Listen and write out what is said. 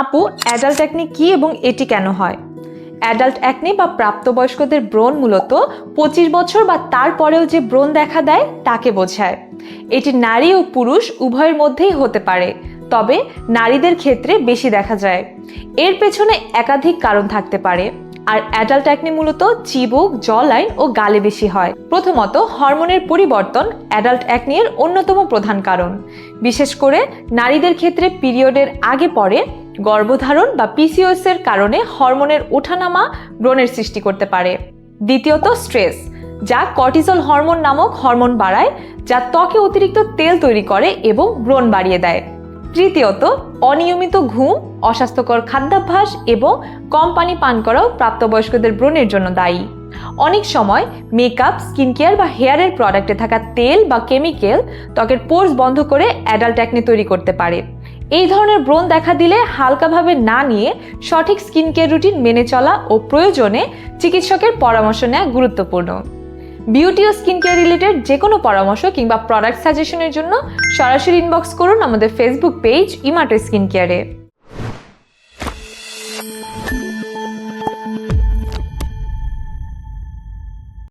আপু, adult acne কি এবং এটি কেন হয়? অ্যাডাল্ট অ্যাকনি বা প্রাপ্তবয়স্কদের ব্রণ মূলত 25 বছর বা তারপরেও যে ব্রণ দেখা দেয় তাকে বোঝায়। এটি নারী ও পুরুষ উভয়ের মধ্যেই হতে পারে, তবে নারীদের ক্ষেত্রে বেশি দেখা যায়। এর পেছনে একাধিক কারণ থাকতে পারে। আর অ্যাডাল্ট অ্যাকনি মূলত চিবুক, জলাইন ও গালে বেশি হয়। প্রথমত, হরমোনের পরিবর্তন অ্যাডাল্ট অ্যাকনি এর অন্যতম প্রধান কারণ। বিশেষ করে নারীদের ক্ষেত্রে পিরিয়ডের আগে পরে গর্ভধারণ বা পিসিওএস এর কারণে হরমোনের ওঠানামা ব্রণের সৃষ্টি করতে পারে। দ্বিতীয়ত, স্ট্রেস, যা কর্টিসল হরমোন নামক হরমোন বাড়ায়, যা ত্বকে অতিরিক্ত তেল তৈরি করে এবং ব্রণ বাড়িয়ে দেয়। তৃতীয়ত, অনিয়মিত ঘুম, অস্বাস্থ্যকর খাদ্যাভ্যাস এবং কম পানি পান করাও প্রাপ্তবয়স্কদের ব্রণের জন্য দায়ী। অনেক সময় মেকআপ, স্কিন কেয়ার বা হেয়ারের প্রোডাক্টে থাকা তেল বা কেমিক্যাল ত্বকের পোর্স বন্ধ করে অ্যাডাল্ট অ্যাকনি তৈরি করতে পারে। এই ধরনের ব্রণ দেখা দিলে হালকাভাবে না নিয়ে সঠিক স্কিন কেয়ার রুটিন মেনে চলা ও প্রয়োজনে চিকিৎসকের পরামর্শ নেওয়া গুরুত্বপূর্ণ। বিউটি ও স্কিন কেয়ার রিলেটেড যে কোনো পরামর্শ কিংবা প্রোডাক্ট সাজেশনের জন্য সরাসরি ইনবক্স করুন আমাদের ফেসবুক পেজ ইমাটো স্কিন কেয়ারে।